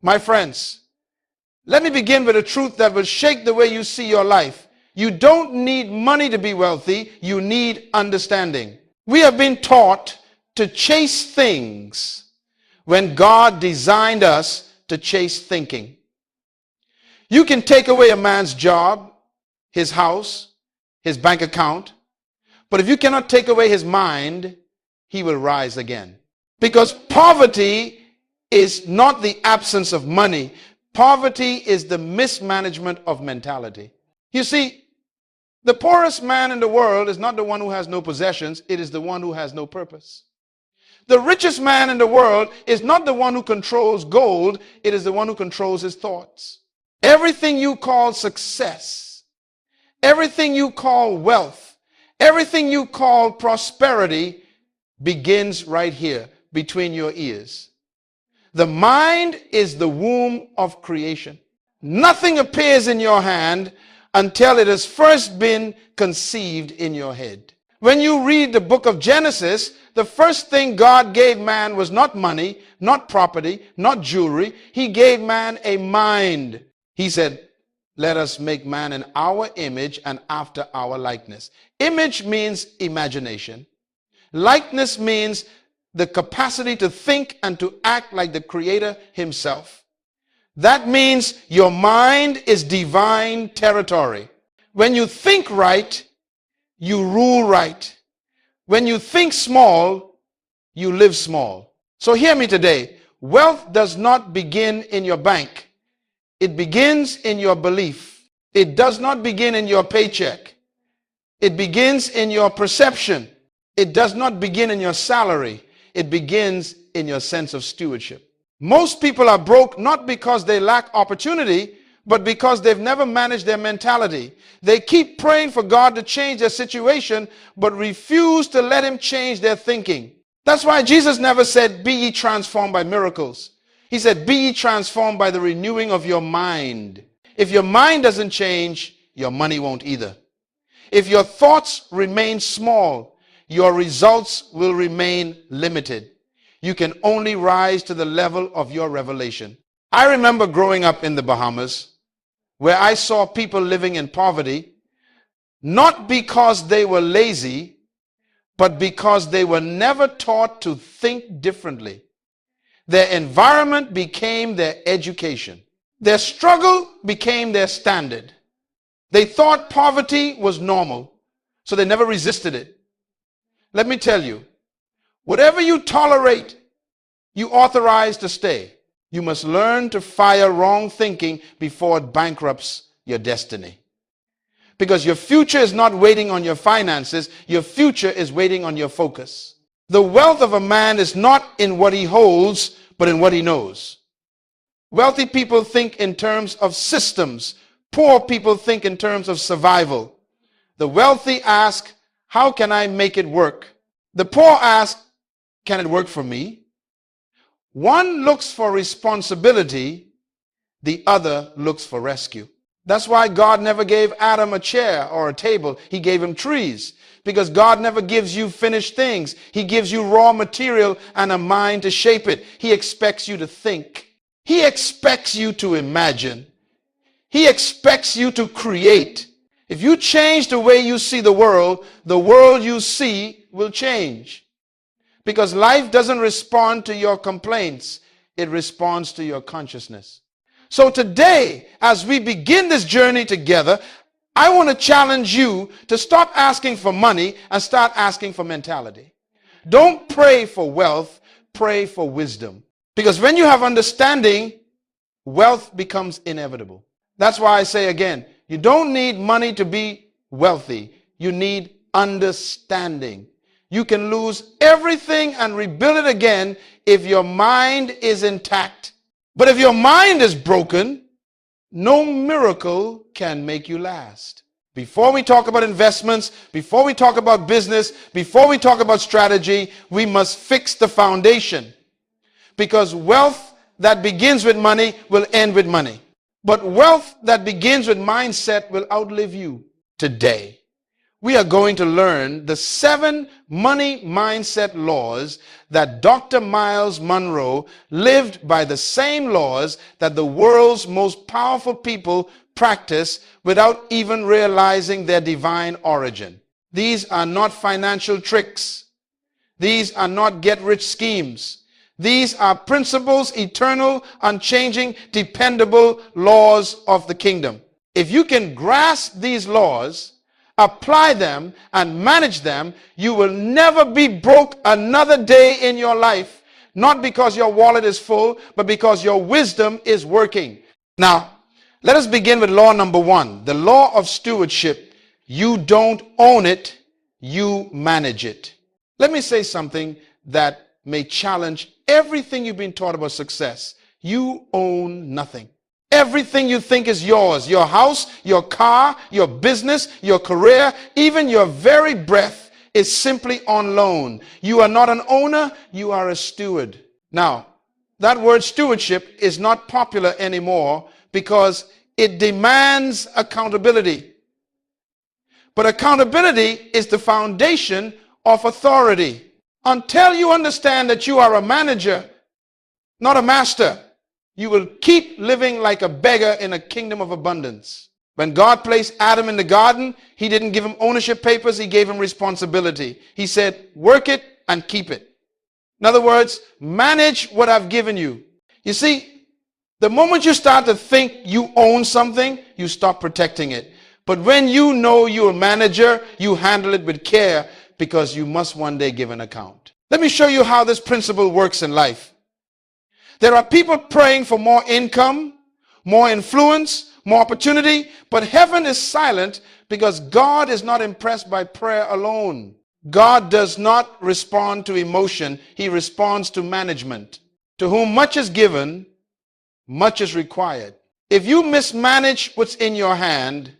My friends, let me begin with a truth that will shake the way you see your life. You don't need money to be wealthy. You need understanding. We have been taught to chase things when God designed us to chase thinking. You can take away a man's job, his house, his bank account, but if you cannot take away his mind, he will rise again. Because poverty is not the absence of money. Poverty is the mismanagement of mentality. You see, the poorest man in the world is not the one who has no possessions. It is the one who has no purpose. The richest man in the world is not the one who controls gold. It is the one who controls his thoughts. Everything you call success, everything you call wealth, everything you call prosperity begins right here between your ears. The mind is the womb of creation. Nothing appears in your hand until it has first been conceived in your head. When you read the book of Genesis, the first thing God gave man was not money, not property, not jewelry. He gave man a mind. He said, let us make man in our image and after our likeness. Image means imagination. Likeness means the capacity to think and to act like the Creator himself. That means your mind is divine territory. When you think right, you rule right. When you think small, you live small. So hear me today. Wealth does not begin in your bank. It begins in your belief. It does not begin in your paycheck. It begins in your perception. It does not begin in your salary. It begins in your sense of stewardship. Most people are broke not because they lack opportunity, but because they've never managed their mentality. They keep praying for God to change their situation, but refuse to let him change their thinking. That's why Jesus never said, be ye transformed by miracles. He said, be ye transformed by the renewing of your mind. If your mind doesn't change, your money won't either. If your thoughts remain small, your results will remain limited. You can only rise to the level of your revelation. I remember growing up in the Bahamas, where I saw people living in poverty, not because they were lazy, but because they were never taught to think differently. Their environment became their education. Their struggle became their standard. They thought poverty was normal, so they never resisted it. Let me tell you, whatever you tolerate, you authorize to stay. You must learn to fire wrong thinking before it bankrupts your destiny. Because your future is not waiting on your finances. Your future is waiting on your focus. The wealth of a man is not in what he holds, but in what he knows. Wealthy people think in terms of systems. Poor people think in terms of survival. The wealthy ask, how can I make it work? The poor ask, can it work for me? One looks for responsibility, the other looks for rescue. That's why God never gave Adam a chair or a table. He gave him trees. Because God never gives you finished things. He gives you raw material and a mind to shape it. He expects you to think. He expects you to imagine. He expects you to create. If you change the way you see the world you see will change. Because life doesn't respond to your complaints. It responds to your consciousness. So today, as we begin this journey together, I want to challenge you to stop asking for money and start asking for mentality. Don't pray for wealth, pray for wisdom. Because when you have understanding, wealth becomes inevitable. That's why I say again, you don't need money to be wealthy. You need understanding. You can lose everything and rebuild it again if your mind is intact. But if your mind is broken, no miracle can make you last. Before we talk about investments, before we talk about business, before we talk about strategy, we must fix the foundation. Because wealth that begins with money will end with money. But wealth that begins with mindset will outlive you today. We are going to learn the 7 money mindset laws that Dr. Myles Munroe lived by, the same laws that the world's most powerful people practice without even realizing their divine origin. These are not financial tricks. These are not get-rich schemes. These are principles, eternal, unchanging, dependable laws of the kingdom. If you can grasp these laws, apply them, and manage them, you will never be broke another day in your life. Not because your wallet is full, but because your wisdom is working. Now, let us begin with law number 1, the law of stewardship. You don't own it, you manage it. Let me say something that may challenge everything you've been taught about success. You own nothing. Everything you think is yours, your house, your car, your business, your career, even your very breath is simply on loan. You are not an owner, you are a steward. Now, that word stewardship is not popular anymore because it demands accountability. But accountability is the foundation of authority. Until you understand that you are a manager, not a master, you will keep living like a beggar in a kingdom of abundance. When God placed Adam in the garden, he didn't give him ownership papers, he gave him responsibility. He said, work it and keep it. In other words, manage what I've given you. You see, the moment you start to think you own something, you stop protecting it. But when you know you're a manager, you handle it with care because you must one day give an account. Let me show you how this principle works in life. There are people praying for more income, more influence, more opportunity, but heaven is silent because God is not impressed by prayer alone. God does not respond to emotion. He responds to management. To whom much is given, much is required. If you mismanage what's in your hand,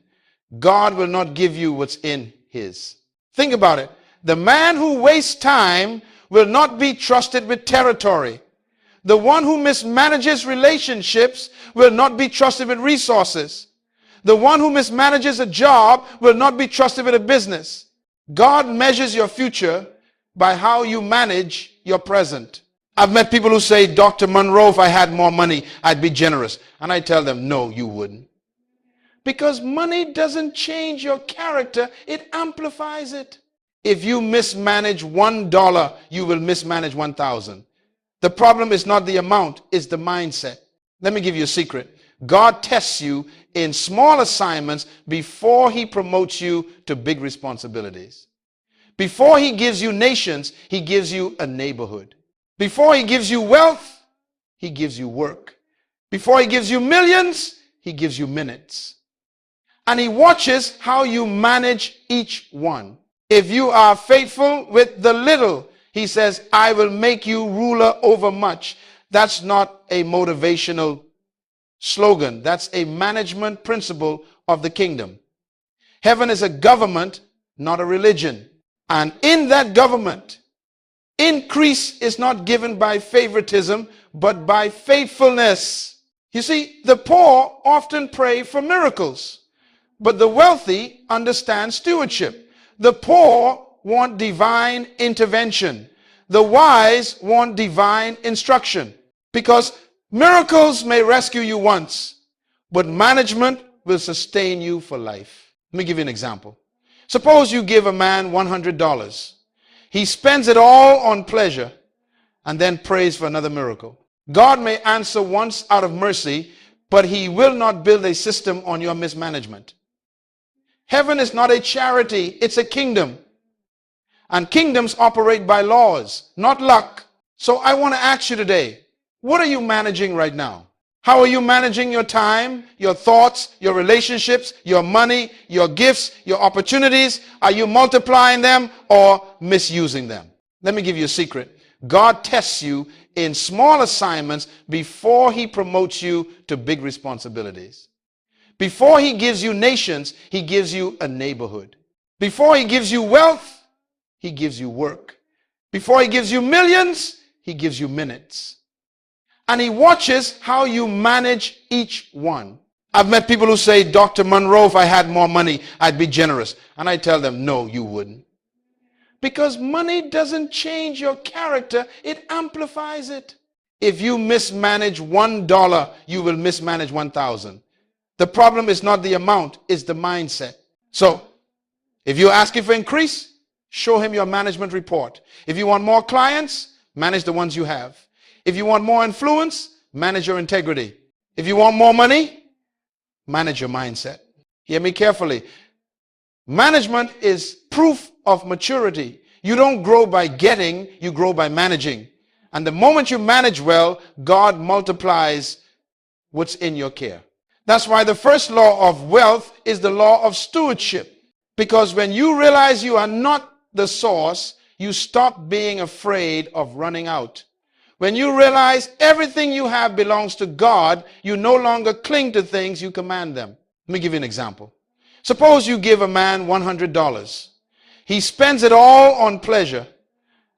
God will not give you what's in his. Think about it. The man who wastes time will not be trusted with territory. The one who mismanages relationships will not be trusted with resources. The one who mismanages a job will not be trusted with a business. God measures your future by how you manage your present. I've met people who say, Dr. Munroe, if I had more money, I'd be generous. And I tell them, no, you wouldn't. Because money doesn't change your character, it amplifies it. If you mismanage $1, you will mismanage 1,000. The problem is not the amount, it's the mindset. Let me give you a secret. God tests you in small assignments before he promotes you to big responsibilities. Before he gives you nations, he gives you a neighborhood. Before he gives you wealth, he gives you work. Before he gives you millions, he gives you minutes. And he watches how you manage each one. If you are faithful with the little, he says, I will make you ruler over much. That's not a motivational slogan. That's a management principle of the kingdom. Heaven is a government, not a religion. And in that government, increase is not given by favoritism, but by faithfulness. You see, the poor often pray for miracles, but the wealthy understand stewardship. The poor want divine intervention. The wise want divine instruction. Because miracles may rescue you once, but management will sustain you for life. Let me give you an example. Suppose you give a man $100. He spends it all on pleasure and then prays for another miracle. God may answer once out of mercy, but he will not build a system on your mismanagement. Heaven is not a charity, it's a kingdom. And kingdoms operate by laws, not luck. So I want to ask you today, what are you managing right now? How are you managing your time, your thoughts, your relationships, your money, your gifts, your opportunities? Are you multiplying them or misusing them? Let me give you a secret. God tests you in small assignments before he promotes you to big responsibilities. Before he gives you nations, he gives you a neighborhood. Before he gives you wealth, he gives you work. Before he gives you millions, he gives you minutes. And he watches how you manage each one. I've met people who say, Dr. Munroe, if I had more money, I'd be generous. And I tell them, no, you wouldn't. Because money doesn't change your character, it amplifies it. If you mismanage $1, you will mismanage 1,000. The problem is not the amount, it's the mindset. So, if you're asking for increase, show him your management report. If you want more clients, manage the ones you have. If you want more influence, manage your integrity. If you want more money, manage your mindset. Hear me carefully. Management is proof of maturity. You don't grow by getting, you grow by managing. And the moment you manage well, God multiplies what's in your care. That's why the first law of wealth is the law of stewardship. Because when you realize you are not the source, you stop being afraid of running out. When you realize everything you have belongs to God, you no longer cling to things, you command them. Let me give you an example. Suppose you give a man $100. He spends it all on pleasure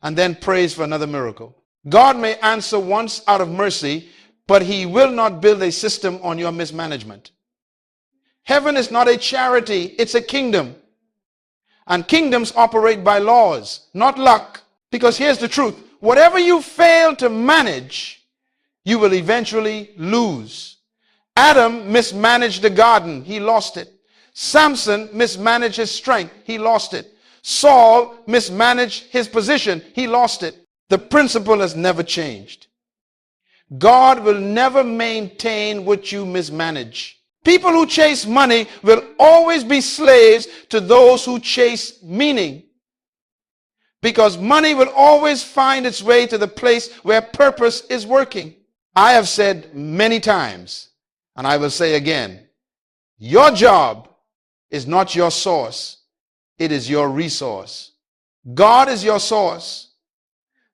and then prays for another miracle. God may answer once out of mercy, but he will not build a system on your mismanagement. Heaven is not a charity, it's a kingdom. And kingdoms operate by laws, not luck. Because here's the truth. Whatever you fail to manage, you will eventually lose. Adam mismanaged the garden. He lost it. Samson mismanaged his strength. He lost it. Saul mismanaged his position. He lost it. The principle has never changed. God will never maintain what you mismanage. People who chase money will always be slaves to those who chase meaning. Because money will always find its way to the place where purpose is working. I have said many times, and I will say again, your job is not your source. It is your resource. God is your source.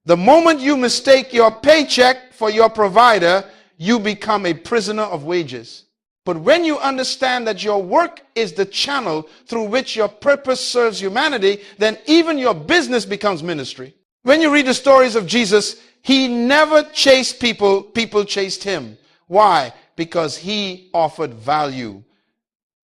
The moment you mistake your paycheck for your provider, you become a prisoner of wages. But when you understand that your work is the channel through which your purpose serves humanity, then even your business becomes ministry. When you read the stories of Jesus, he never chased people, people chased him. Why? Because he offered value.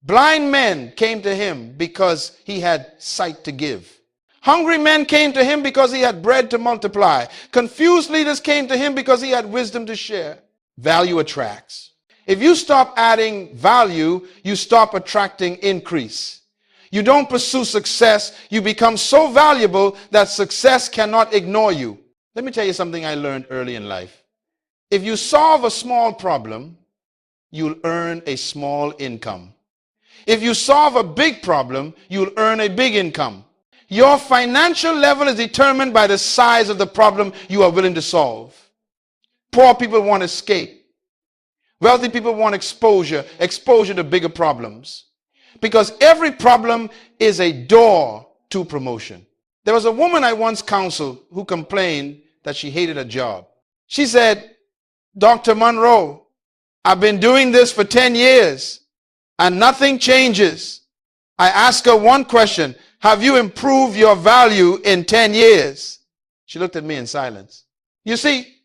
Blind men came to him because he had sight to give. Hungry men came to him because he had bread to multiply. Confused leaders came to him because he had wisdom to share. Value attracts. If you stop adding value, you stop attracting increase. You don't pursue success. You become so valuable that success cannot ignore you. Let me tell you something I learned early in life. If you solve a small problem, you'll earn a small income. If you solve a big problem, you'll earn a big income. Your financial level is determined by the size of the problem you are willing to solve. Poor people want escape. Wealthy people want exposure to bigger problems. Because every problem is a door to promotion. There was a woman I once counseled who complained that she hated her job. She said, Dr. Munroe, I've been doing this for 10 years and nothing changes. I asked her one question, have you improved your value in 10 years? She looked at me in silence. You see,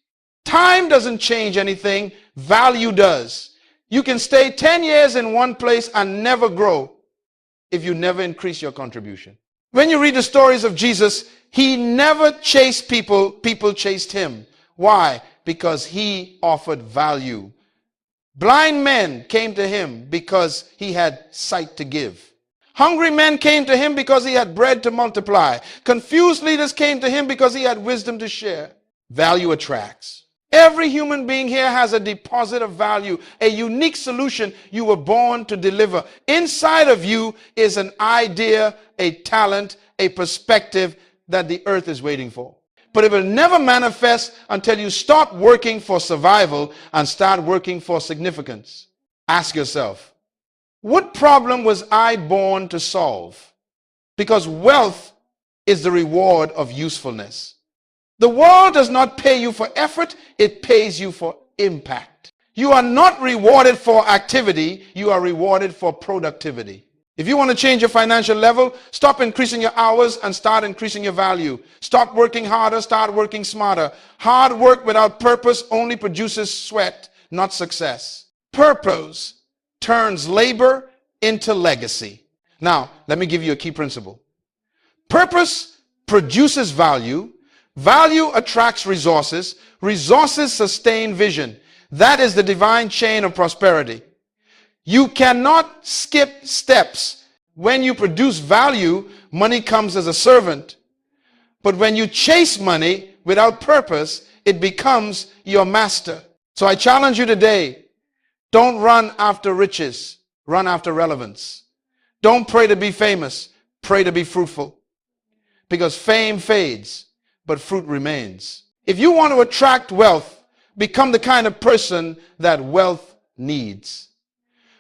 time doesn't change anything, value does. You can stay 10 years in one place and never grow if you never increase your contribution. When you read the stories of Jesus, he never chased people, people chased him. Why? Because he offered value. Blind men came to him because he had sight to give. Hungry men came to him because he had bread to multiply. Confused leaders came to him because he had wisdom to share. Value attracts. Every human being here has a deposit of value, a unique solution you were born to deliver. Inside of you is an idea, a talent, a perspective that the earth is waiting for. But it will never manifest until you stop working for survival and start working for significance. Ask yourself, what problem was I born to solve? Because wealth is the reward of usefulness. The world does not pay you for effort, it pays you for impact. You are not rewarded for activity, you are rewarded for productivity. If you want to change your financial level, stop increasing your hours and start increasing your value. Stop working harder, start working smarter. Hard work without purpose only produces sweat, not success. Purpose turns labor into legacy. Now, let me give you a key principle. Purpose produces value. Value attracts resources. Resources sustain vision. That is the divine chain of prosperity. You cannot skip steps. When you produce value, money comes as a servant. But when you chase money without purpose, it becomes your master. So I challenge you today, don't run after riches, run after relevance. Don't pray to be famous, pray to be fruitful. Because fame fades, but fruit remains. If you want to attract wealth, become the kind of person that wealth needs.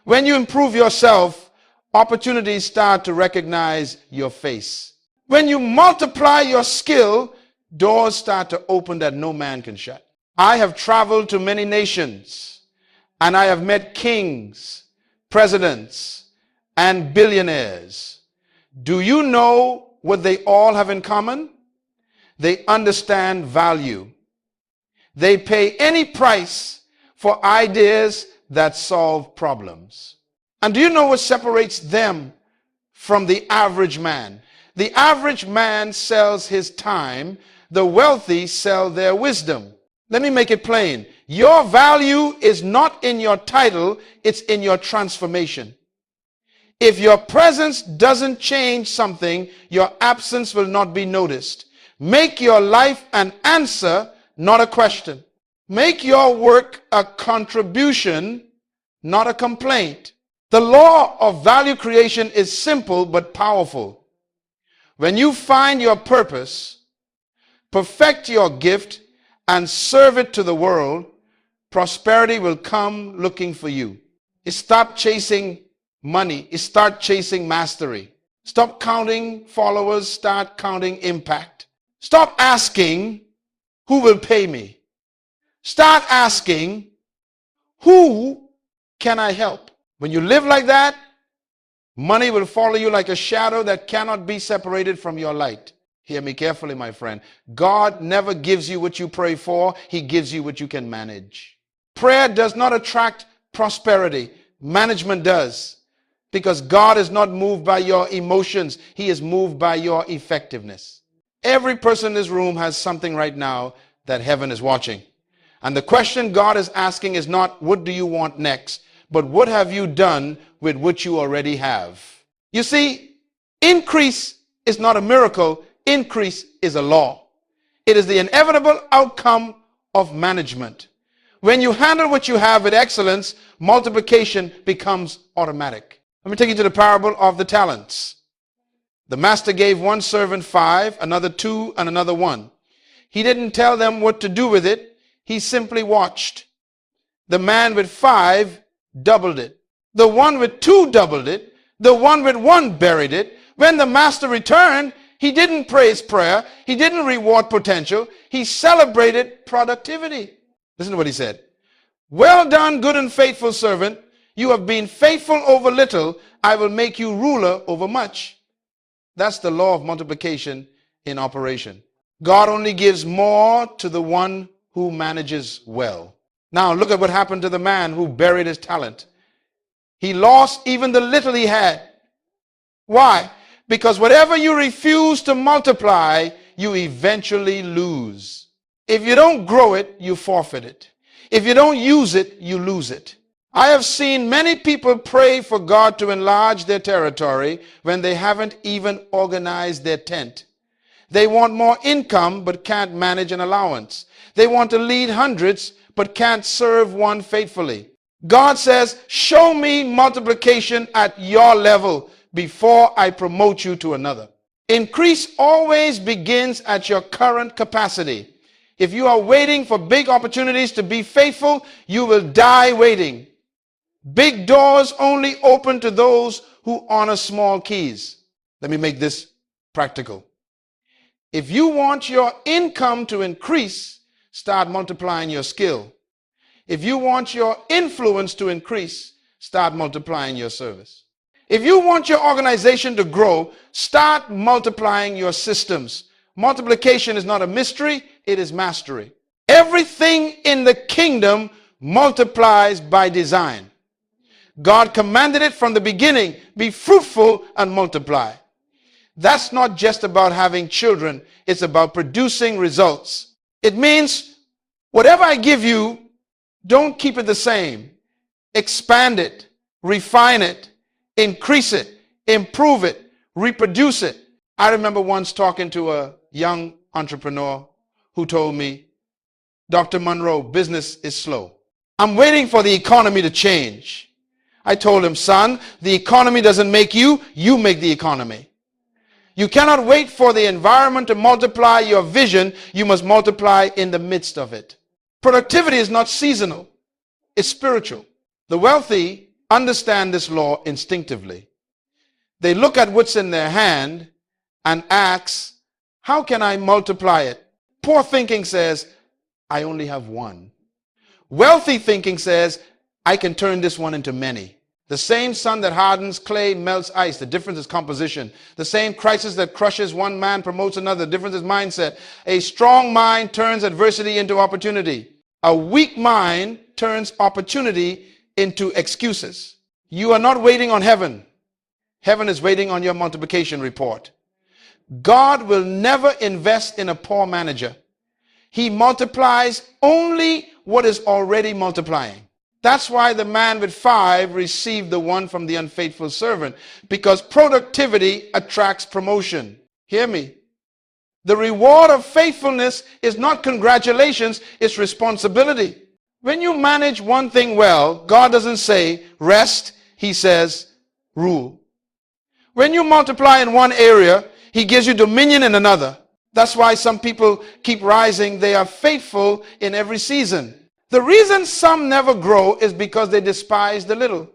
When you improve yourself, opportunities start to recognize your face. When you multiply your skill, doors start to open that no man can shut. I have traveled to many nations, and I have met kings, presidents, and billionaires. Do you know what they all have in common? They understand value. They pay any price for ideas that solve problems. And do you know what separates them from the average man? The average man sells his time. The wealthy sell their wisdom. Let me make it plain. Your value is not in your title, it's in your transformation. If your presence doesn't change something, your absence will not be noticed. Make your life an answer, not a question. Make your work a contribution, not a complaint. The law of value creation is simple but powerful. When you find your purpose, perfect your gift, and serve it to the world, prosperity will come looking for you. Stop chasing money. Start chasing mastery. Stop counting followers. Start counting impact. Stop asking, who will pay me? Start asking, who can I help? When you live like that, money will follow you like a shadow that cannot be separated from your light. Hear me carefully, my friend. God never gives you what you pray for. He gives you what you can manage. Prayer does not attract prosperity. Management does. Because God is not moved by your emotions. He is moved by your effectiveness. Every person in this room has something right now that heaven is watching. And the question God is asking is not, what do you want next? But what have you done with what you already have? You see, increase is not a miracle. Increase is a law. It is the inevitable outcome of management. When you handle what you have with excellence, multiplication becomes automatic. Let me take you to the parable of the talents. The master gave one servant 5, another 2, and another 1. He didn't tell them what to do with it. He simply watched. The man with 5 doubled it. The one with 2 doubled it. The one with 1 buried it. When the master returned, he didn't praise prayer. He didn't reward potential. He celebrated productivity. Listen to what he said. Well done, good and faithful servant. You have been faithful over little. I will make you ruler over much. That's the law of multiplication in operation. God only gives more to the one who manages well. Now look at what happened to the man who buried his talent. He lost even the little he had. Why? Because whatever you refuse to multiply, you eventually lose. If you don't grow it, you forfeit it. If you don't use it, you lose it. I have seen many people pray for God to enlarge their territory when they haven't even organized their tent. They want more income but can't manage an allowance. They want to lead hundreds but can't serve one faithfully. God says, show me multiplication at your level before I promote you to another. Increase always begins at your current capacity. If you are waiting for big opportunities to be faithful, you will die waiting. Big doors only open to those who honor small keys. Let me make this practical. If you want your income to increase, start multiplying your skill. If you want your influence to increase, start multiplying your service. If you want your organization to grow, start multiplying your systems. Multiplication is not a mystery, it is mastery. Everything in the kingdom multiplies by design. God commanded it from the beginning, be fruitful and multiply. That's not just about having children, it's about producing results. It means whatever I give you, don't keep it the same. Expand it, refine it, increase it, improve it, reproduce it. I remember once talking to a young entrepreneur who told me, Dr. Munroe, business is slow. I'm waiting for the economy to change. I told him, son, the economy doesn't make you, you make the economy. You cannot wait for the environment to multiply your vision. You must multiply in the midst of it. Productivity is not seasonal. It's spiritual. The wealthy understand this law instinctively. They look at what's in their hand and ask, how can I multiply it? Poor thinking says, I only have one. Wealthy thinking says, I can turn this one into many. The same sun that hardens clay melts ice. The difference is composition. The same crisis that crushes one man promotes another. The difference is mindset. A strong mind turns adversity into opportunity. A weak mind turns opportunity into excuses. You are not waiting on heaven. Heaven is waiting on your multiplication report. God will never invest in a poor manager. He multiplies only what is already multiplying. That's why the man with 5 received the one from the unfaithful servant, because productivity attracts promotion. Hear me. The reward of faithfulness is not congratulations, it's responsibility. When you manage one thing well, God doesn't say rest, he says rule. When you multiply in one area, he gives you dominion in another. That's why some people keep rising. They are faithful in every season. The reason some never grow is because they despise the little.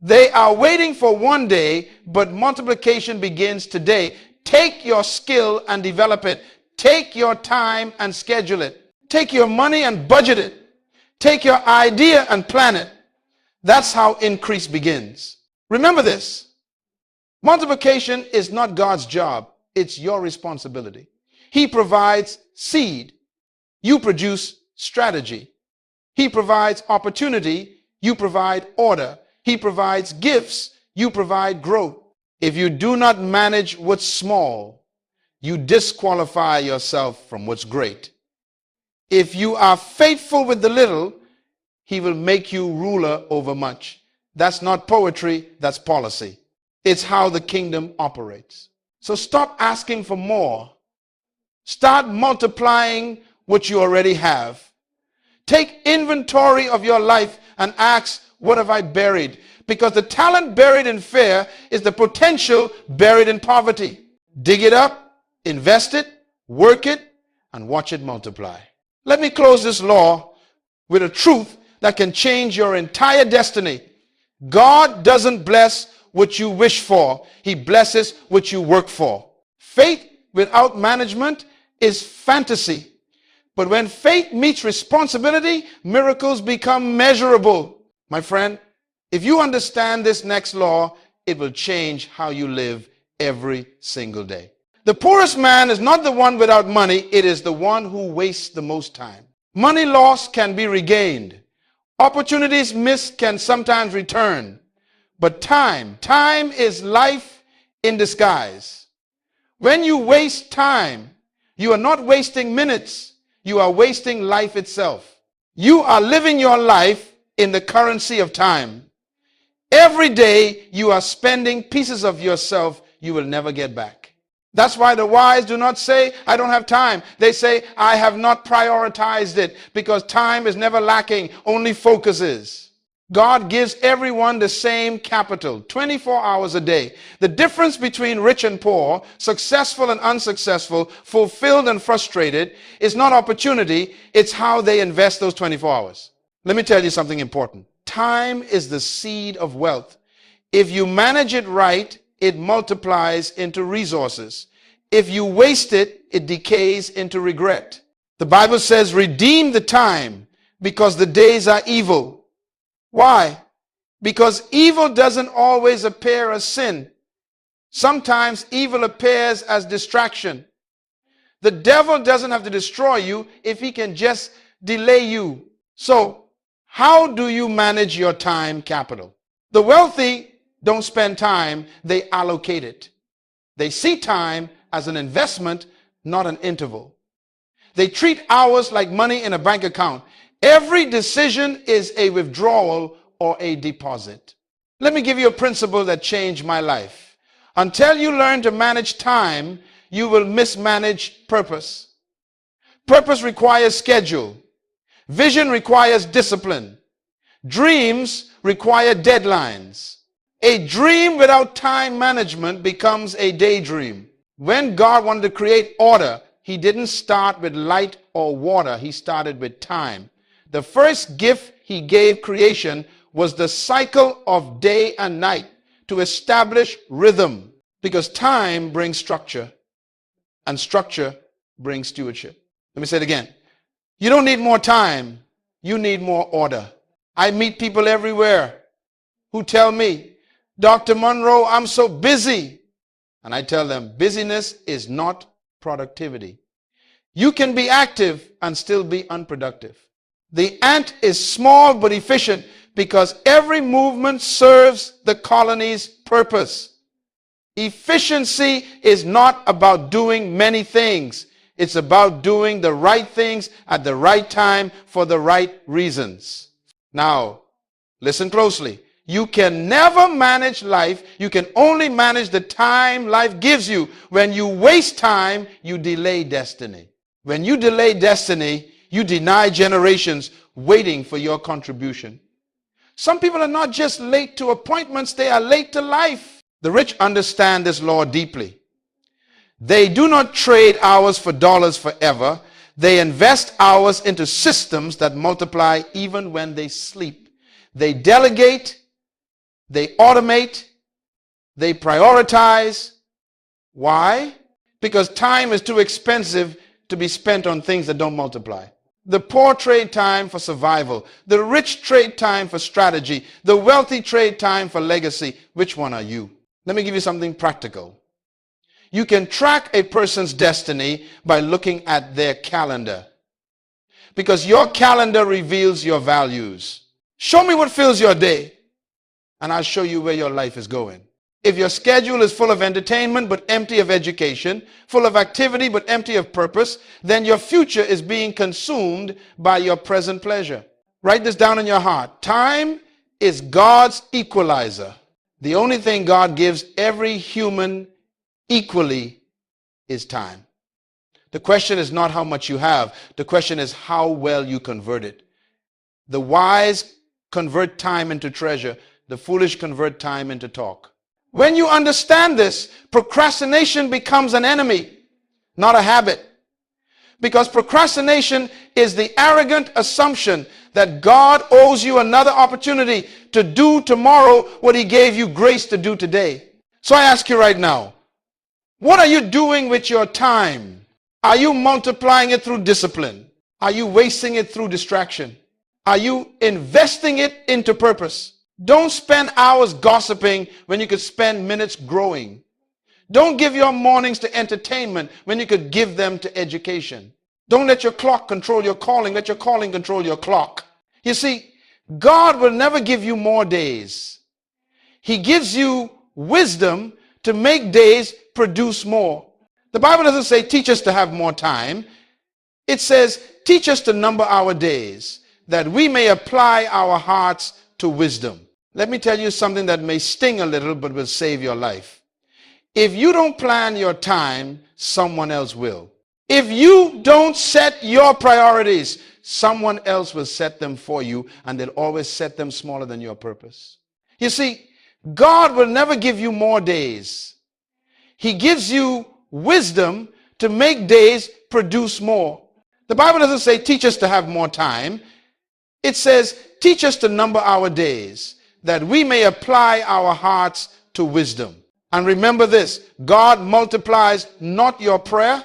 They are waiting for one day, but multiplication begins today. Take your skill and develop it. Take your time and schedule it. Take your money and budget it. Take your idea and plan it. That's how increase begins. Remember this. Multiplication is not God's job. It's your responsibility. He provides seed. You produce strategy. He provides opportunity. You provide order. He provides gifts. You provide growth. If you do not manage what's small, you disqualify yourself from what's great. If you are faithful with the little, he will make you ruler over much. That's not poetry, that's policy. It's how the kingdom operates. So stop asking for more. Start multiplying what you already have. Take inventory of your life and ask, what have I buried? Because the talent buried in fear is the potential buried in poverty. Dig it up, invest it, work it, and watch it multiply. Let me close this law with a truth that can change your entire destiny. God doesn't bless what you wish for. He blesses what you work for. Faith without management is fantasy. But when faith meets responsibility, miracles become measurable. My friend, if you understand this next law, it will change how you live every single day. The poorest man is not the one without money. It is the one who wastes the most time. Money lost can be regained. Opportunities missed can sometimes return. But time is life in disguise. When you waste time, you are not wasting minutes. You are wasting life itself. You are living your life in the currency of time. Every day you are spending pieces of yourself you will never get back. That's why the wise do not say, I don't have time. They say, I have not prioritized it, because time is never lacking, only focus is. God gives everyone the same capital, 24 hours a day. The difference between rich and poor, successful and unsuccessful, fulfilled and frustrated, is not opportunity, it's how they invest those 24 hours. Let me tell you something important. Time is the seed of wealth. If you manage it right, it multiplies into resources. If you waste it, it decays into regret. The Bible says, redeem the time, because the days are evil. Why? Because evil doesn't always appear as sin. Sometimes evil appears as distraction. The devil doesn't have to destroy you if he can just delay you. So, How do you manage your time capital? The wealthy don't spend time, they allocate it. They see time as an investment, not an interval. They treat hours like money in a bank account. Every decision is a withdrawal or a deposit. Let me give you a principle that changed my life. Until you learn to manage time, you will mismanage purpose. Purpose requires schedule. Vision requires discipline. Dreams require deadlines. A dream without time management becomes a daydream. When God wanted to create order, he didn't start with light or water. He started with time. The first gift he gave creation was the cycle of day and night to establish rhythm, because time brings structure and structure brings stewardship. Let me say it again. You don't need more time. You need more order. I meet people everywhere who tell me, Dr. Munroe, I'm so busy. And I tell them, busyness is not productivity. You can be active and still be unproductive. The ant is small but efficient because every movement serves the colony's purpose. Efficiency is not about doing many things. It's about doing the right things at the right time for the right reasons. Now, listen closely. You can never manage life. You can only manage the time life gives you. When you waste time, you delay destiny. When you delay destiny, you deny generations waiting for your contribution. Some people are not just late to appointments, they are late to life. The rich understand this law deeply. They do not trade hours for dollars forever. They invest hours into systems that multiply even when they sleep. They delegate, they automate, they prioritize. Why? Because time is too expensive to be spent on things that don't multiply. The poor trade time for survival. The rich trade time for strategy. The wealthy trade time for legacy. Which one are you? Let me give you something practical. You can track a person's destiny by looking at their calendar, because your calendar reveals your values. Show me what fills your day, and I'll show you where your life is going. If your schedule is full of entertainment but empty of education, full of activity but empty of purpose, then your future is being consumed by your present pleasure. Write this down in your heart. Time is God's equalizer. The only thing God gives every human equally is time. The question is not how much you have. The question is how well you convert it. The wise convert time into treasure. The foolish convert time into talk. When you understand this, procrastination becomes an enemy, not a habit. Because procrastination is the arrogant assumption that God owes you another opportunity to do tomorrow what he gave you grace to do today. So I ask you right now, what are you doing with your time? Are you multiplying it through discipline? Are you wasting it through distraction? Are you investing it into purpose? Don't spend hours gossiping when you could spend minutes growing. Don't give your mornings to entertainment when you could give them to education. Don't let your clock control your calling. Let your calling control your clock. You see, God will never give you more days. He gives you wisdom to make days produce more. The Bible doesn't say teach us to have more time. It says teach us to number our days, that we may apply our hearts to wisdom. Let me tell you something that may sting a little but will save your life. If you don't plan your time, someone else will. If you don't set your priorities, someone else will set them for you, and they'll always set them smaller than your purpose. You see, God will never give you more days. He gives you wisdom to make days produce more. The Bible doesn't say teach us to have more time. It says teach us to number our days, that we may apply our hearts to wisdom. And remember this, God multiplies not your prayer,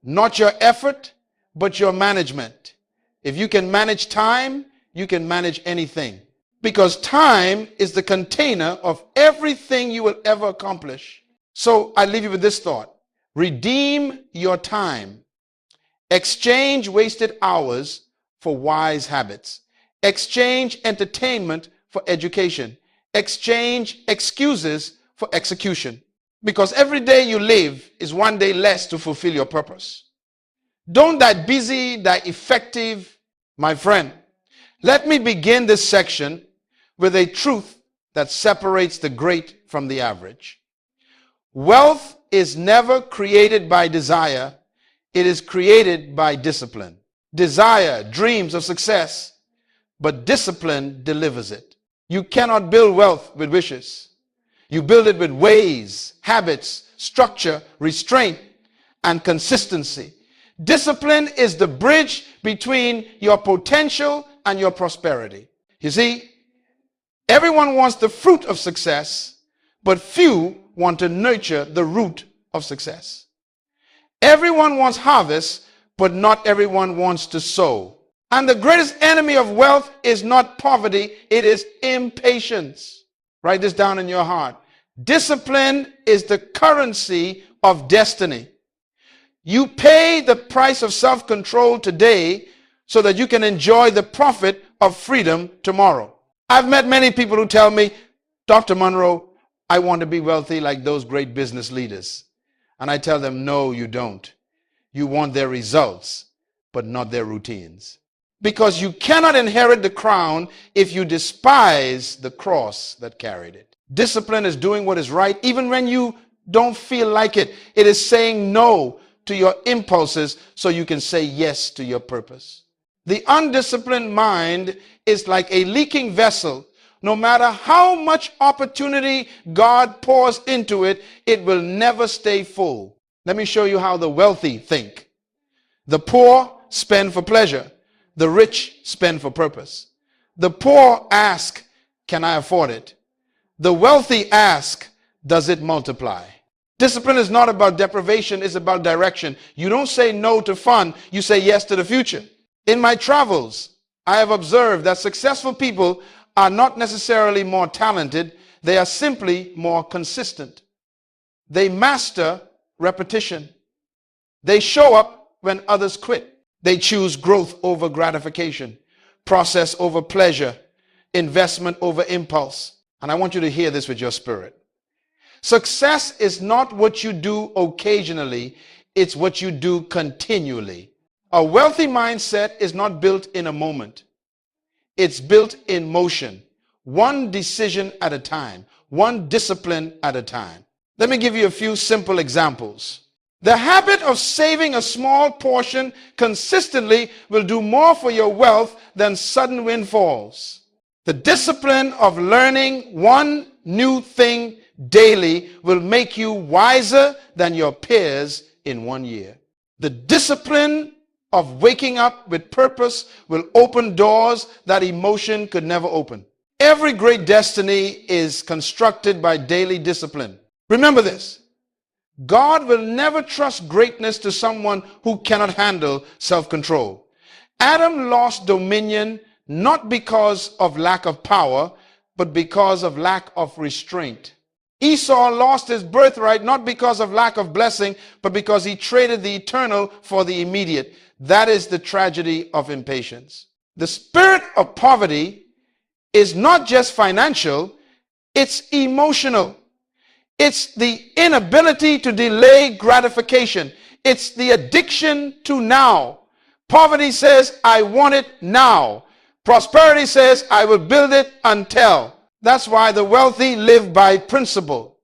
not your effort, but your management. If you can manage time, you can manage anything. Because time is the container of everything you will ever accomplish. So I leave you with this thought. Redeem your time. Exchange wasted hours for wise habits. Exchange entertainment for education. Exchange excuses for execution. Because every day you live is one day less to fulfill your purpose. Don't die busy, die effective, my friend. Let me begin this section with a truth that separates the great from the average. Wealth is never created by desire. It is created by discipline. Desire dreams of success, but discipline delivers it. You cannot build wealth with wishes. You build it with ways, habits, structure, restraint, and consistency. Discipline is the bridge between your potential and your prosperity. You see, everyone wants the fruit of success, but few want to nurture the root of success. Everyone wants harvest, but not everyone wants to sow. And the greatest enemy of wealth is not poverty, it is impatience. Write this down in your heart. Discipline is the currency of destiny. You pay the price of self-control today so that you can enjoy the profit of freedom tomorrow. I've met many people who tell me, Dr. Munroe, I want to be wealthy like those great business leaders. And I tell them, no, you don't. You want their results, but not their routines. Because you cannot inherit the crown if you despise the cross that carried it. Discipline is doing what is right even when you don't feel like it. It is saying no to your impulses so you can say yes to your purpose. The undisciplined mind is like a leaking vessel. No matter how much opportunity God pours into it, it will never stay full. Let me show you how the wealthy think. The poor spend for pleasure. The rich spend for purpose. The poor ask, can I afford it? The wealthy ask, does it multiply? Discipline is not about deprivation, it's about direction. You don't say no to fun, you say yes to the future. In my travels, I have observed that successful people are not necessarily more talented, they are simply more consistent. They master repetition. They show up when others quit. They choose growth over gratification, process over pleasure, investment over impulse. And I want you to hear this with your spirit. Success is not what you do occasionally, it's what you do continually. A wealthy mindset is not built in a moment. It's built in motion, one decision at a time, one discipline at a time. Let me give you a few simple examples. The habit of saving a small portion consistently will do more for your wealth than sudden windfalls. The discipline of learning one new thing daily will make you wiser than your peers in 1 year. The discipline of waking up with purpose will open doors that emotion could never open. Every great destiny is constructed by daily discipline. Remember this. God will never trust greatness to someone who cannot handle self-control. Adam lost dominion not because of lack of power, but because of lack of restraint. Esau lost his birthright not because of lack of blessing, but because he traded the eternal for the immediate. That is the tragedy of impatience. The spirit of poverty is not just financial, it's emotional. It's the inability to delay gratification. It's the addiction to now. Poverty says, I want it now. Prosperity says, I will build it until. That's why the wealthy live by principle,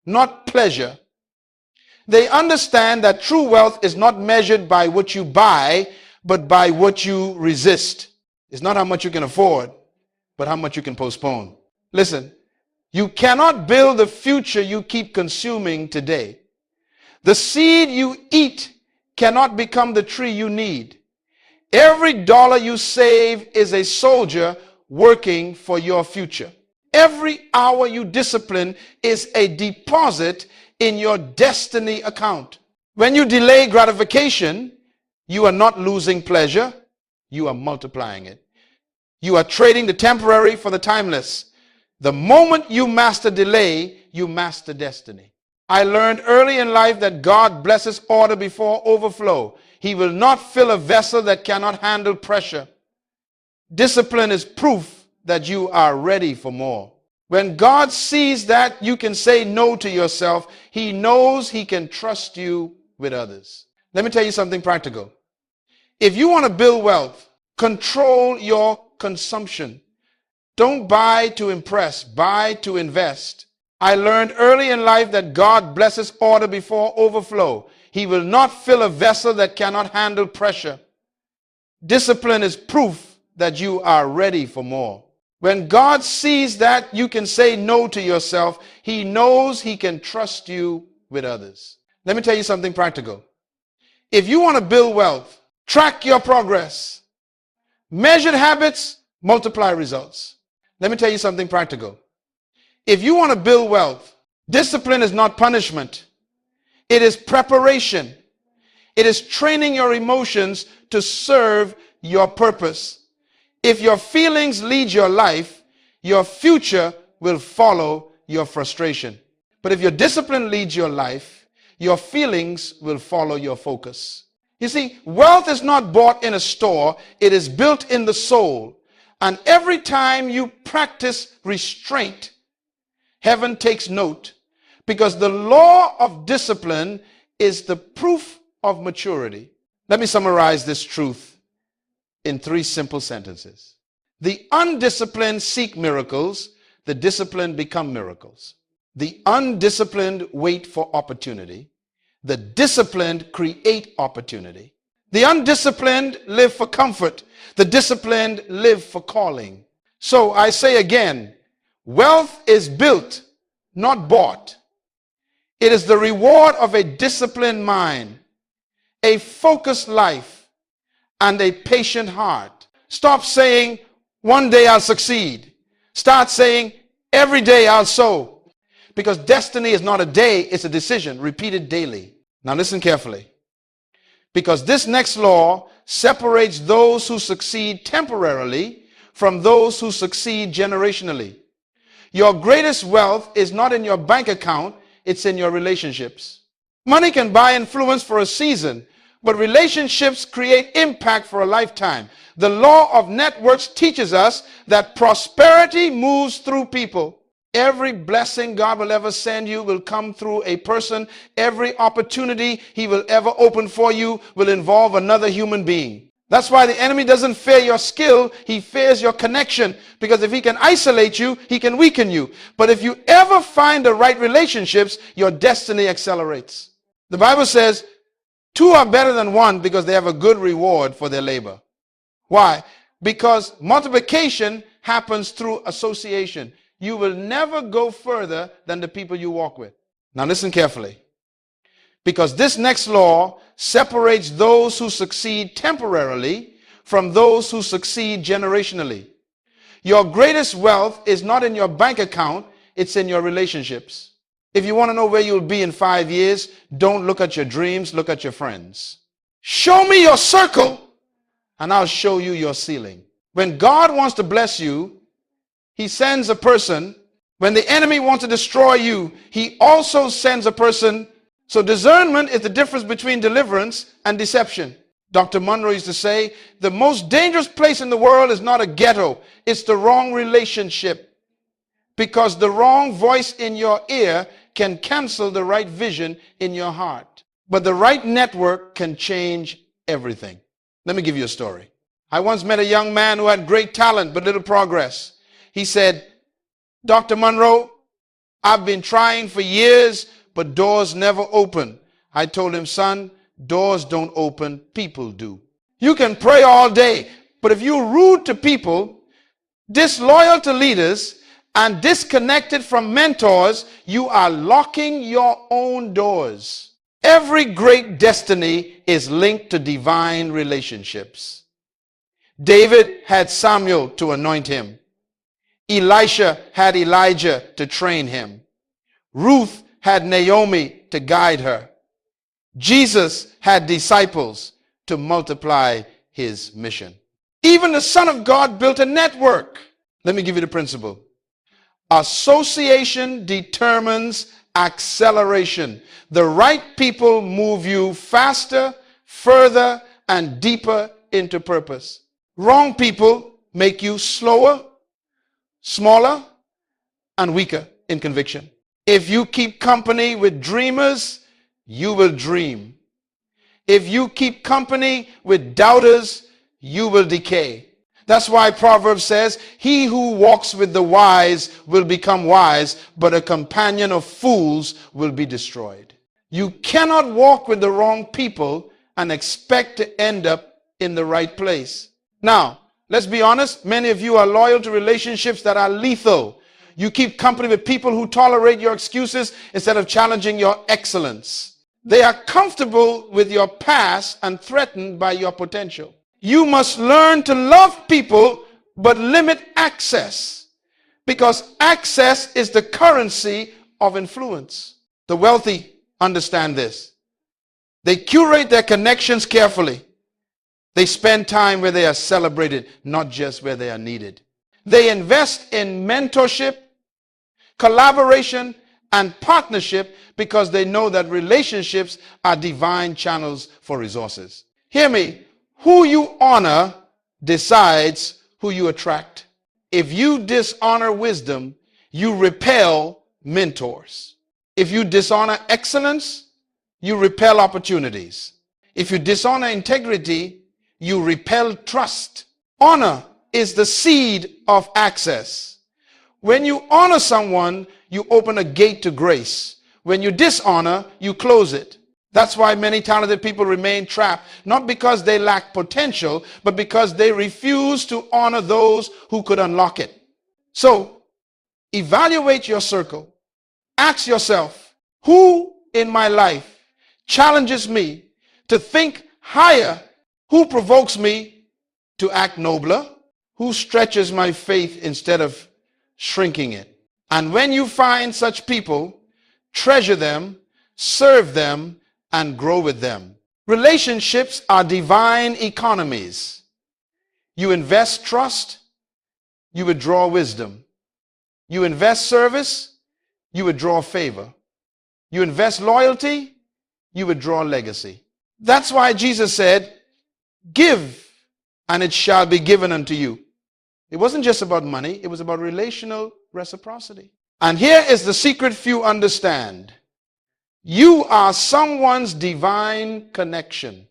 not pleasure. They understand that true wealth is not measured by what you buy, but by what you resist. It's not how much you can afford, but how much you can postpone. Listen, you cannot build the future you keep consuming today. The seed you eat cannot become the tree you need. Every dollar you save is a soldier working for your future. Every hour you discipline is a deposit in your destiny account. When you delay gratification, you are not losing pleasure, you are multiplying it. You are trading the temporary for the timeless. The moment you master delay, you master destiny. I learned early in life that God blesses order before overflow. He will not fill a vessel that cannot handle pressure. Discipline is proof that you are ready for more. When God sees that you can say no to yourself, he knows he can trust you with others. Let me tell you something practical. If you want to build wealth, control your consumption. Don't buy to impress, buy to invest. I learned early in life that God blesses order before overflow. He will not fill a vessel that cannot handle pressure. Discipline is proof that you are ready for more. When God sees that you can say no to yourself, he knows he can trust you with others. Let me tell you something practical. If you want to build wealth, track your progress. Measured habits multiply results. Let me tell you something practical. If you want to build wealth, discipline is not punishment. It is preparation. It is training your emotions to serve your purpose. If your feelings lead your life, your future will follow your frustration. But if your discipline leads your life, your feelings will follow your focus. You see, wealth is not bought in a store, it is built in the soul. And every time you practice restraint, heaven takes note, because the law of discipline is the proof of maturity. Let me summarize this truth in 3 simple sentences. The undisciplined seek miracles, the disciplined become miracles. The undisciplined wait for opportunity, the disciplined create opportunity. The undisciplined live for comfort, the disciplined live for calling. So I say again, wealth is built, not bought. It is the reward of a disciplined mind, a focused life, and a patient heart. Stop saying, one day I'll succeed. Start saying, every day I'll sow. Because destiny is not a day, it's a decision repeated daily. Now listen carefully. Because this next law separates those who succeed temporarily from those who succeed generationally. Your greatest wealth is not in your bank account, it's in your relationships. Money can buy influence for a season, but relationships create impact for a lifetime. The law of networks teaches us that prosperity moves through people. Every blessing God will ever send you will come through a person. Every opportunity he will ever open for you will involve another human being. That's why the enemy doesn't fear your skill, he fears your connection. Because if he can isolate you, he can weaken you. But if you ever find the right relationships, your destiny accelerates. The Bible says, 2 are better than 1 because they have a good reward for their labor. Why? Because multiplication happens through association. You will never go further than the people you walk with. Now listen carefully. Because this next law separates those who succeed temporarily from those who succeed generationally. Your greatest wealth is not in your bank account, it's in your relationships. If you want to know where you'll be in 5 years, don't look at your dreams, look at your friends. Show me your circle, and I'll show you your ceiling. When God wants to bless you, he sends a person. When the enemy wants to destroy you, he also sends a person. So discernment is the difference between deliverance and deception. Dr. Munroe used to say, the most dangerous place in the world is not a ghetto, it's the wrong relationship. Because the wrong voice in your ear can cancel the right vision in your heart. But the right network can change everything. Let me give you a story. I once met a young man who had great talent but little progress. He said, Dr. Munroe, I've been trying for years, but doors never open. I told him, son, doors don't open, people do. You can pray all day, but if you're rude to people, disloyal to leaders, and disconnected from mentors, you are locking your own doors. Every great destiny is linked to divine relationships. David had Samuel to anoint him. Elisha had Elijah to train him. Ruth had Naomi to guide her. Jesus had disciples to multiply his mission. Even the Son of God built a network. Let me give you the principle. Association determines acceleration. The right people move you faster, further, and deeper into purpose. Wrong people make you slower, smaller, and weaker in conviction. If you keep company with dreamers, you will dream. If you keep company with doubters, you will decay. That's why Proverbs says, he who walks with the wise will become wise, but a companion of fools will be destroyed. You cannot walk with the wrong people and expect to end up in the right place. Now, let's be honest, many of you are loyal to relationships that are lethal. You keep company with people who tolerate your excuses instead of challenging your excellence. They are comfortable with your past and threatened by your potential. You must learn to love people but limit access, because access is the currency of influence. The wealthy understand this. They curate their connections carefully. They spend time where they are celebrated, not just where they are needed. They invest in mentorship, collaboration, and partnership because they know that relationships are divine channels for resources. Hear me. Who you honor decides who you attract. If you dishonor wisdom, you repel mentors. If you dishonor excellence, you repel opportunities. If you dishonor integrity, you repel trust. Honor is the seed of access. When you honor someone, you open a gate to grace. When you dishonor, you close it. That's why many talented people remain trapped, not because they lack potential, but because they refuse to honor those who could unlock it. So, evaluate your circle. Ask yourself, who in my life challenges me to think higher? Who provokes me to act nobler? Who stretches my faith instead of shrinking it? And when you find such people, treasure them, serve them, and grow with them. Relationships are divine economies. You invest trust, you withdraw wisdom. You invest service, you withdraw favor. You invest loyalty, you withdraw legacy. That's why Jesus said, give, and it shall be given unto you. It wasn't just about money, it was about relational reciprocity. And here is the secret few understand. You are someone's divine connection.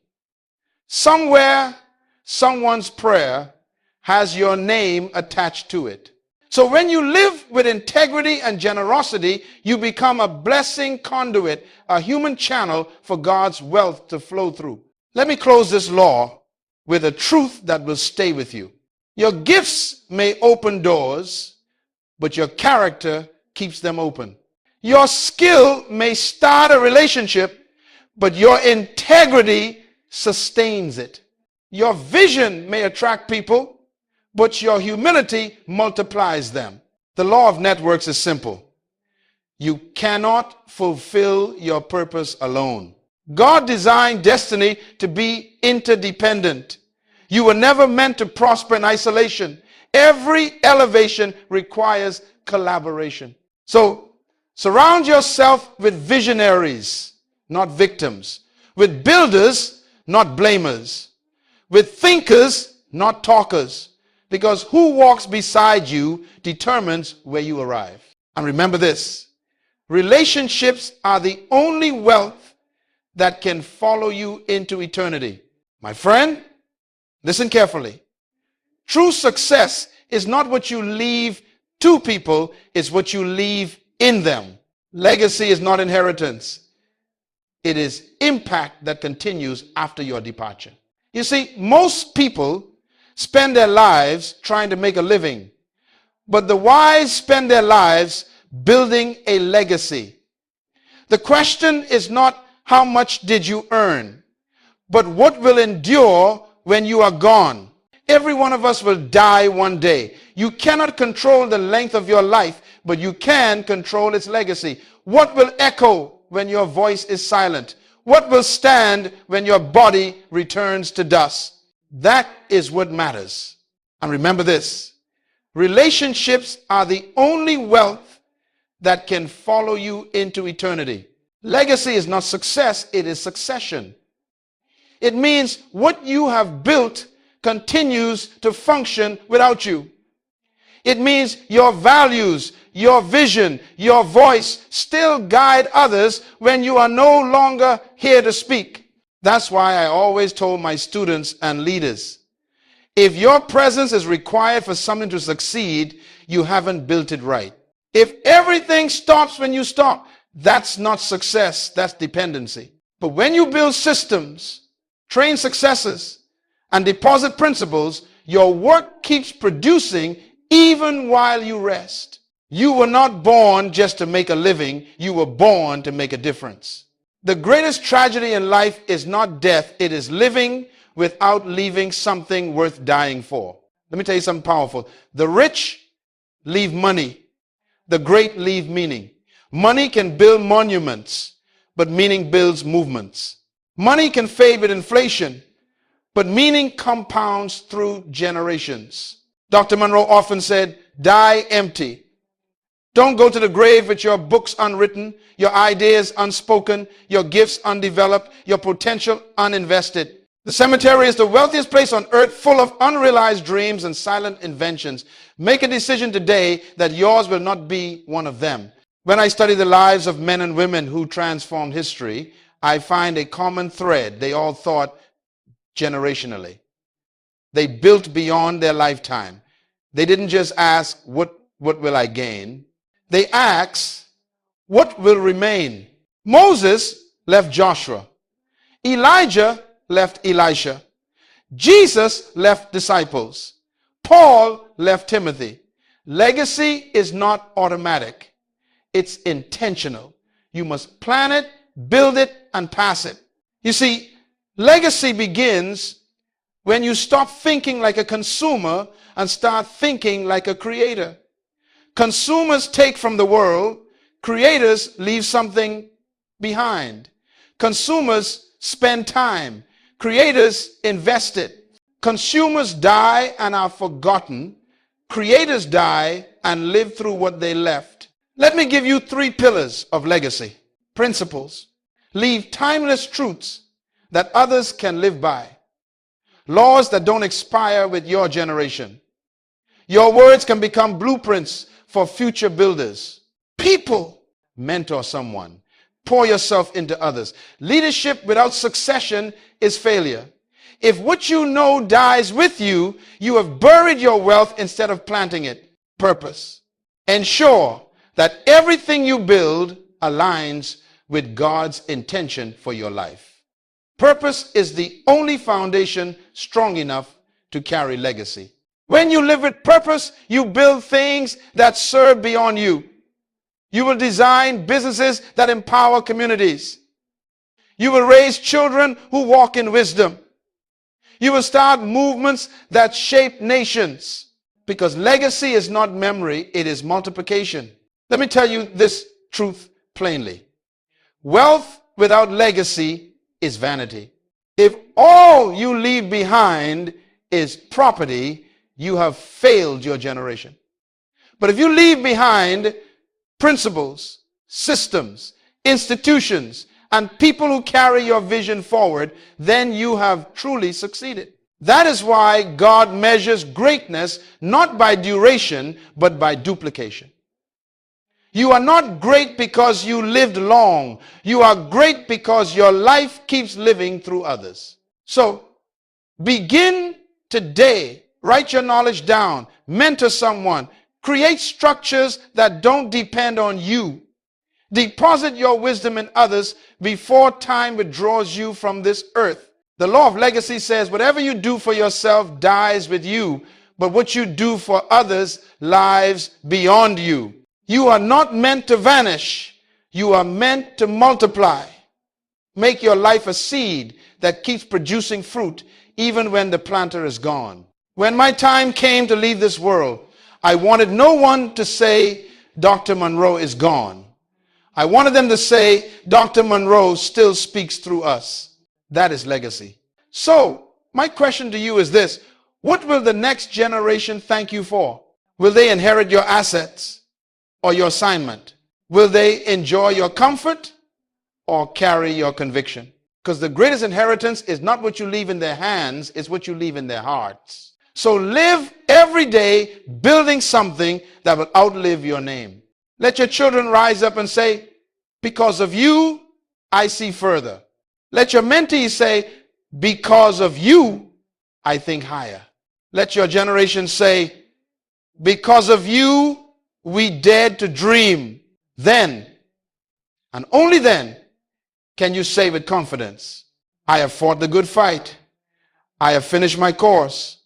Somewhere, someone's prayer has your name attached to it. So when you live with integrity and generosity, you become a blessing conduit, a human channel for God's wealth to flow through. Let me close this law with a truth that will stay with you. Your gifts may open doors, but your character keeps them open. Your skill may start a relationship, but your integrity sustains it. Your vision may attract people, but your humility multiplies them. The law of networks is simple. You cannot fulfill your purpose alone. God designed destiny to be interdependent. You were never meant to prosper in isolation. Every elevation requires collaboration. So, surround yourself with visionaries, not victims. With builders, not blamers. With thinkers, not talkers. Because who walks beside you determines where you arrive. And remember this, relationships are the only wealth that can follow you into eternity. My friend, listen carefully. True success is not what you leave to people, it's what you leave in them. Legacy is not inheritance. It is impact that continues after your departure. You see, most people spend their lives trying to make a living, but the wise spend their lives building a legacy. The question is not how much did you earn, but what will endure when you are gone. Every one of us will die one day. You cannot control the length of your life, but you can control its legacy. What will echo when your voice is silent? What will stand when your body returns to dust? That is what matters. And remember this, relationships are the only wealth that can follow you into eternity. Legacy is not success, it is succession. It means what you have built continues to function without you. It means your values, your vision, your voice still guide others when you are no longer here to speak. That's why I always told my students and leaders, if your presence is required for something to succeed, you haven't built it right. If everything stops when you stop, that's not success, that's dependency. But when you build systems, train successes, and deposit principles, your work keeps producing even while you rest. You were not born just to make a living, you were born to make a difference. The greatest tragedy in life is not death, it is living without leaving something worth dying for. Let me tell you something powerful. The rich leave money. The great leave meaning. Money can build monuments, but meaning builds movements. Money can fade with inflation, but meaning compounds through generations. Dr. Munroe often said, die empty. Don't go to the grave with your books unwritten, your ideas unspoken, your gifts undeveloped, your potential uninvested. The cemetery is the wealthiest place on earth, full of unrealized dreams and silent inventions. Make a decision today that yours will not be one of them. When I study the lives of men and women who transformed history, I find a common thread. They all thought generationally. They built beyond their lifetime. They didn't just ask, what will I gain? They asked, what will remain? Moses left Joshua. Elijah left Elisha. Jesus left disciples. Paul left Timothy. Legacy is not automatic. It's intentional. You must plan it, build it, and pass it. You see, legacy begins when you stop thinking like a consumer and start thinking like a creator. Consumers take from the world. Creators leave something behind. Consumers spend time. Creators invest it. Consumers die and are forgotten. Creators die and live through what they left. Let me give you 3 pillars of legacy. Principles. Leave timeless truths that others can live by. Laws that don't expire with your generation. Your words can become blueprints for future builders. People. Mentor someone. Pour yourself into others. Leadership without succession is failure. If what you know dies with you, you have buried your wealth instead of planting it. Purpose. Ensure that everything you build aligns with God's intention for your life. Purpose is the only foundation strong enough to carry legacy. When you live with purpose, you build things that serve beyond you. You will design businesses that empower communities. You will raise children who walk in wisdom. You will start movements that shape nations. Because legacy is not memory, it is multiplication. Let me tell you this truth plainly. Wealth without legacy is vanity. If all you leave behind is property, you have failed your generation. But if you leave behind principles, systems, institutions, and people who carry your vision forward, then you have truly succeeded. That is why God measures greatness not by duration, but by duplication. You are not great because you lived long. You are great because your life keeps living through others. So, begin today. Write your knowledge down. Mentor someone. Create structures that don't depend on you. Deposit your wisdom in others before time withdraws you from this earth. The law of legacy says whatever you do for yourself dies with you, but what you do for others lives beyond you. You are not meant to vanish. You are meant to multiply. Make your life a seed that keeps producing fruit even when the planter is gone. When my time came to leave this world, I wanted no one to say Dr. Munroe is gone. I wanted them to say Dr. Munroe still speaks through us. That is legacy. So, my question to you is this. What will the next generation thank you for? Will they inherit your assets or your assignment? Will they enjoy your comfort or carry your conviction? Because the greatest inheritance is not what you leave in their hands, it's what you leave in their hearts. So live every day building something that will outlive your name. Let your children rise up and say, because of you, I see further. Let your mentees say, because of you, I think higher. Let your generation say, because of you, we dared to dream. Then, and only then, can you say with confidence, I have fought the good fight. I have finished my course.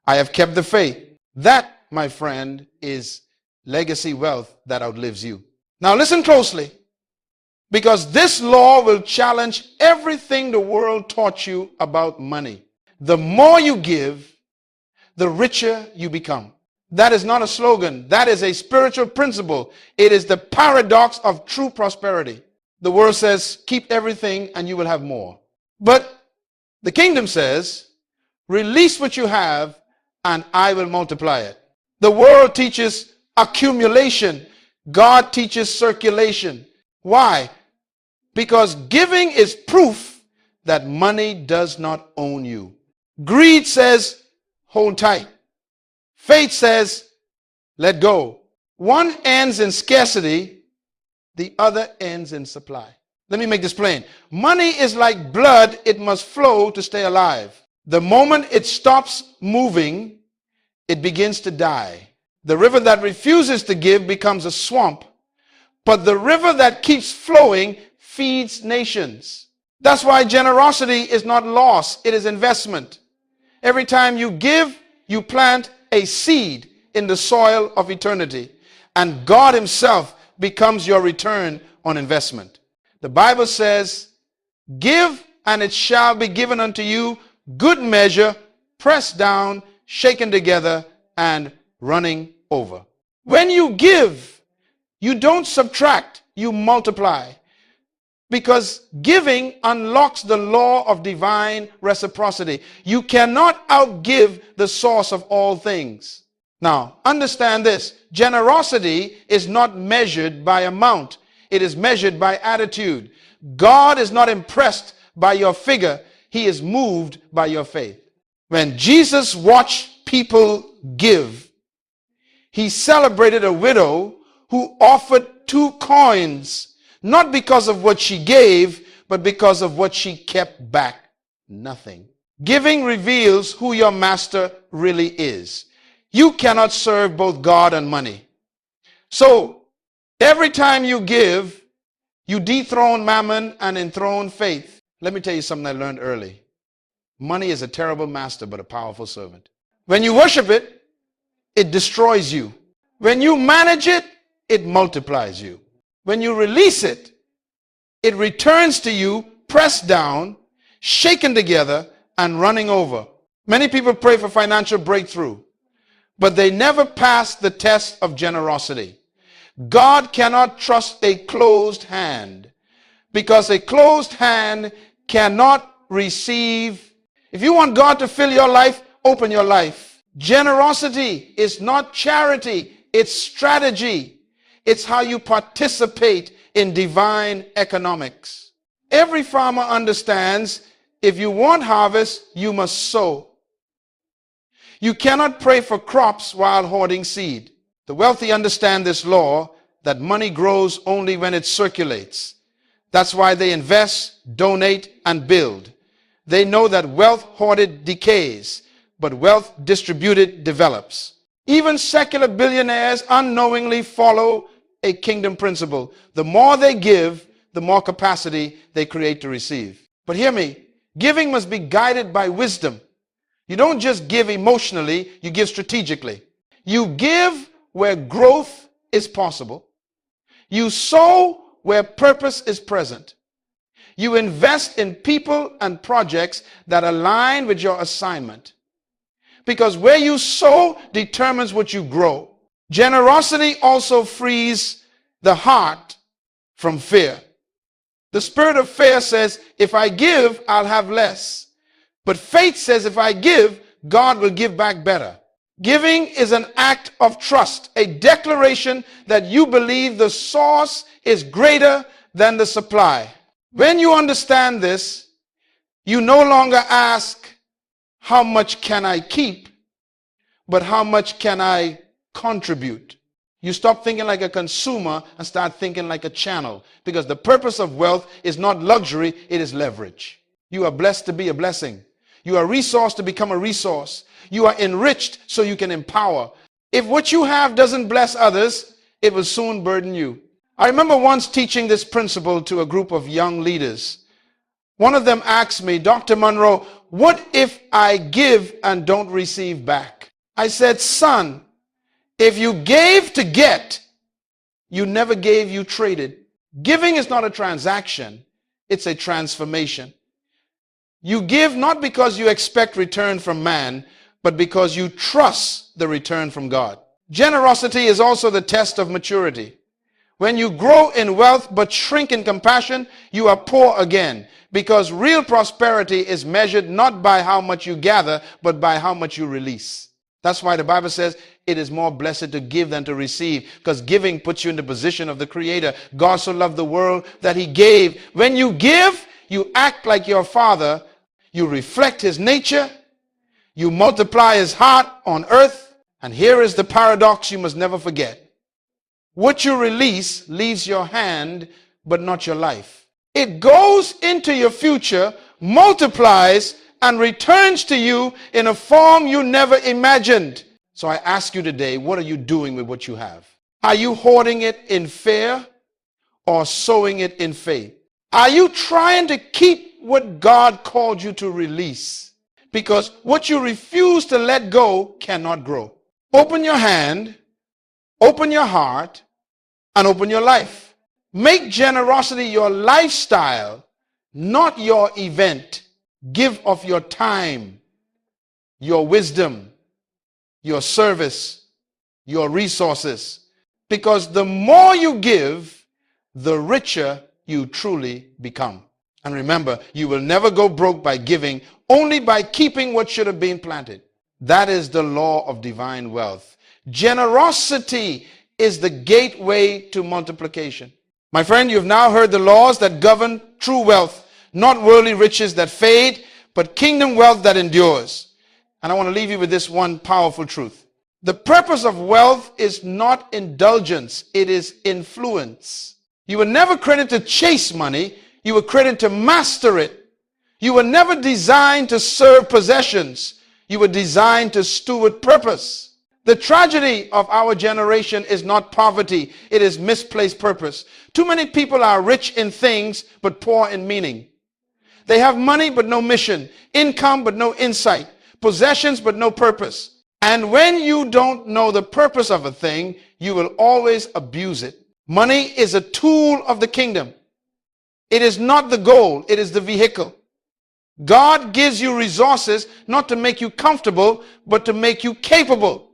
I have kept the faith. That, my friend, is legacy wealth that outlives you. Now listen closely, because this law will challenge everything the world taught you about money. The more you give, the richer you become. That is not a slogan. That is a spiritual principle. It is the paradox of true prosperity. The world says, keep everything and you will have more. But the kingdom says, release what you have and I will multiply it. The world teaches accumulation. God teaches circulation. Why? Because giving is proof that money does not own you. Greed says, hold tight. Faith says, let go. One ends in scarcity, the other ends in supply. Let me make this plain. Money is like blood, it must flow to stay alive. The moment it stops moving, it begins to die. The river that refuses to give becomes a swamp, but the river that keeps flowing feeds nations. That's why generosity is not loss, it is investment. Every time you give, you plant a seed in the soil of eternity, and God himself becomes your return on investment. The Bible says, give and it shall be given unto you, good measure, pressed down, shaken together, and running over. When you give, you don't subtract, you multiply. Because giving unlocks the law of divine reciprocity. You cannot outgive the source of all things. Now, understand this. Generosity is not measured by amount. It is measured by attitude. God is not impressed by your figure. He is moved by your faith. When Jesus watched people give, he celebrated a widow who offered 2 coins. Not because of what she gave, but because of what she kept back. Nothing. Giving reveals who your master really is. You cannot serve both God and money. So, every time you give, you dethrone mammon and enthrone faith. Let me tell you something I learned early. Money is a terrible master, but a powerful servant. When you worship it, it destroys you. When you manage it, it multiplies you. When you release it, it returns to you, pressed down, shaken together, and running over. Many people pray for financial breakthrough, but they never pass the test of generosity. God cannot trust a closed hand, because a closed hand cannot receive. If you want God to fill your life, open your life. Generosity is not charity, it's strategy. It's how you participate in divine economics. Every farmer understands if you want harvest, you must sow. You cannot pray for crops while hoarding seed. The wealthy understand this law that money grows only when it circulates. That's why they invest, donate, and build. They know that wealth hoarded decays, but wealth distributed develops. Even secular billionaires unknowingly follow a kingdom principle. The more they give, the more capacity they create to receive. But hear me, giving must be guided by wisdom. You don't just give emotionally, you give strategically. You give where growth is possible. You sow where purpose is present. You invest in people and projects that align with your assignment. Because where you sow determines what you grow. Generosity also frees the heart from fear. The spirit of fear says, if I give, I'll have less. But faith says, if I give, God will give back better. Giving is an act of trust, a declaration that you believe the source is greater than the supply. When you understand this, You no longer ask, how much can I keep, but how much can I contribute? You stop thinking like a consumer and start thinking like a channel, because the purpose of wealth is not luxury, it is leverage. You are blessed to be a blessing. You are resourced to become a resource. You are enriched so you can empower. If what you have doesn't bless others, it will soon burden you. I remember once teaching this principle to a group of young leaders. One of them asked me, Dr. Munroe, what if I give and don't receive back? I said, son, if you gave to get, you never gave, you traded. Giving is not a transaction, it's a transformation. You give not because you expect return from man, but because you trust the return from God. Generosity is also the test of maturity. When you grow in wealth but shrink in compassion, you are poor again, because real prosperity is measured not by how much you gather, but by how much you release. That's why the Bible says it is more blessed to give than to receive, because giving puts you in the position of the Creator. God so loved the world that he gave. When you give, you act like your Father. You reflect his nature. You multiply his heart on earth. And here is the paradox you must never forget. What you release leaves your hand, but not your life. It goes into your future, multiplies, and returns to you in a form you never imagined. So I ask you today, what are you doing with what you have? Are you hoarding it in fear or sowing it in faith? Are you trying to keep what God called you to release? Because what you refuse to let go cannot grow. Open your hand, open your heart, and open your life. Make generosity your lifestyle, not your event. Give of your time, your wisdom, your service, your resources. Because the more you give, the richer you truly become. And remember, you will never go broke by giving, only by keeping what should have been planted. That is the law of divine wealth. Generosity is the gateway to multiplication. My friend, you've now heard the laws that govern true wealth, not worldly riches that fade, but kingdom wealth that endures. And I want to leave you with this one powerful truth. The purpose of wealth is not indulgence, it is influence. You were never created to chase money, you were created to master it. You were never designed to serve possessions, you were designed to steward purpose. The tragedy of our generation is not poverty, it is misplaced purpose. Too many people are rich in things but poor in meaning. They have money but no mission, income but no insight, possessions but no purpose. And when you don't know the purpose of a thing, you will always abuse it. Money is a tool of the kingdom. It is not the goal, it is the vehicle. God gives you resources not to make you comfortable, but to make you capable.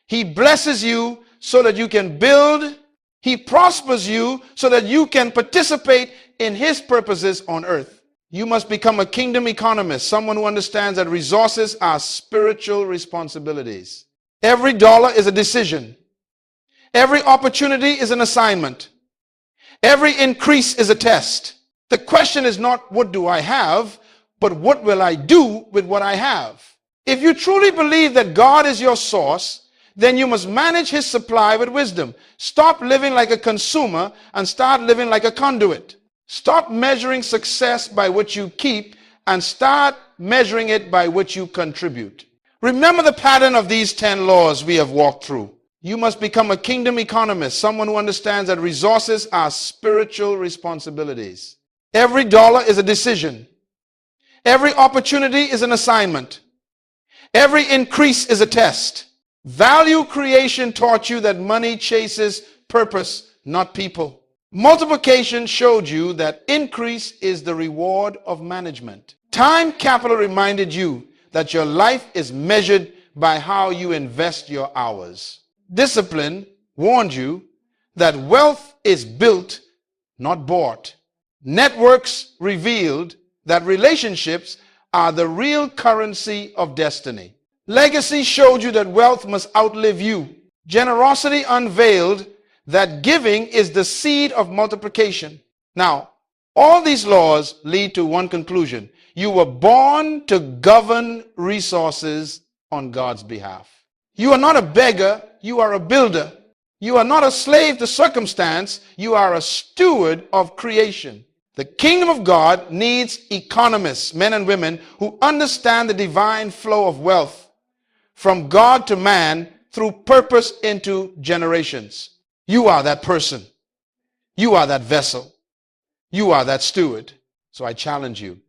He blesses you so that you can build. He prospers you so that you can participate in his purposes on earth. You must become a kingdom economist, someone who understands that resources are spiritual responsibilities. Every dollar is a decision. Every opportunity is an assignment. Every increase is a test. The question is not what do I have, but what will I do with what I have? If you truly believe that God is your source, then you must manage his supply with wisdom. Stop living like a consumer and start living like a conduit. Stop measuring success by what you keep and start measuring it by what you contribute. Remember the pattern of these 10 laws we have walked through. You must become a kingdom economist, someone who understands that resources are spiritual responsibilities. Every dollar is a decision. Every opportunity is an assignment. Every increase is a test. Value creation taught you that money chases purpose, not people. Multiplication showed you that increase is the reward of management. Time capital reminded you that your life is measured by how you invest your hours. Discipline warned you that wealth is built, not bought. Networks revealed that relationships are the real currency of destiny. Legacy showed you that wealth must outlive you. Generosity unveiled that giving is the seed of multiplication. Now, all these laws lead to one conclusion. You were born to govern resources on God's behalf. You are not a beggar, you are a builder. You are not a slave to circumstance, you are a steward of creation. The kingdom of God needs economists, men and women, who understand the divine flow of wealth from God to man through purpose into generations. You are that person. You are that vessel. You are that steward. So I challenge you.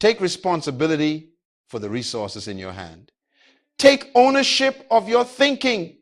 Take responsibility for the resources in your hand. Take ownership of your thinking.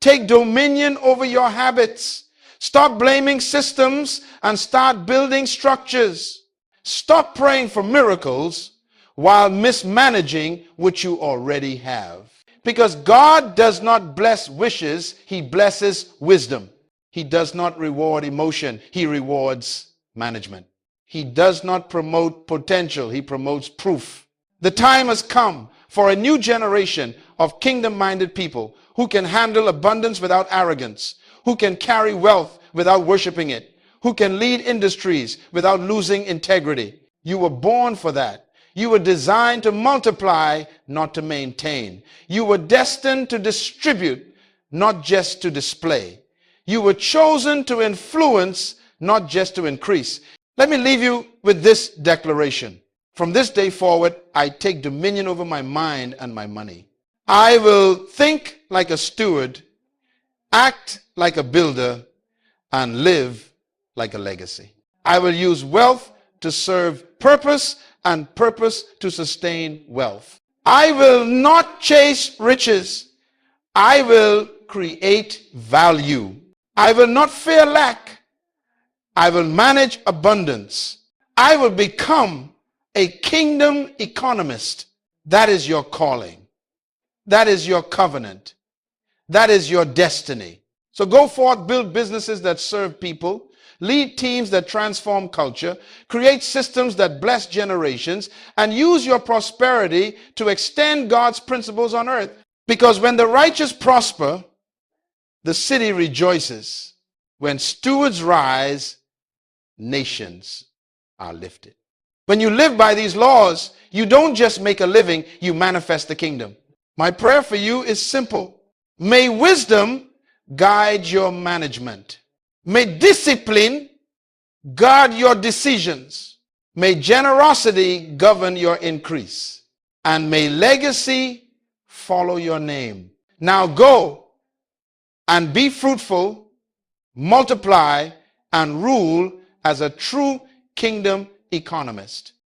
Take dominion over your habits. Stop blaming systems and start building structures. Stop praying for miracles while mismanaging what you already have. Because God does not bless wishes, He blesses wisdom. He does not reward emotion, He rewards management. He does not promote potential, He promotes proof. The time has come for a new generation of kingdom-minded people who can handle abundance without arrogance, who can carry wealth without worshiping it, who can lead industries without losing integrity. You were born for that. You were designed to multiply, not to maintain. You were destined to distribute, not just to display. You were chosen to influence, not just to increase. Let me leave you with this declaration. From this day forward, I take dominion over my mind and my money. I will think like a steward, act like a builder, and live like a legacy. I will use wealth to serve purpose and purpose to sustain wealth. I will not chase riches. I will create value. I will not fear lack. I will manage abundance. I will become a kingdom economist. That is your calling. That is your covenant. That is your destiny. So go forth, build businesses that serve people, lead teams that transform culture, create systems that bless generations, and use your prosperity to extend God's principles on earth. Because when the righteous prosper, the city rejoices. When stewards rise, nations are lifted. When you live by these laws, you don't just make a living, you manifest the kingdom. My prayer for you is simple. May wisdom guide your management. May discipline guard your decisions. May generosity govern your increase. And may legacy follow your name. Now go and be fruitful, multiply, and rule as a true kingdom economist.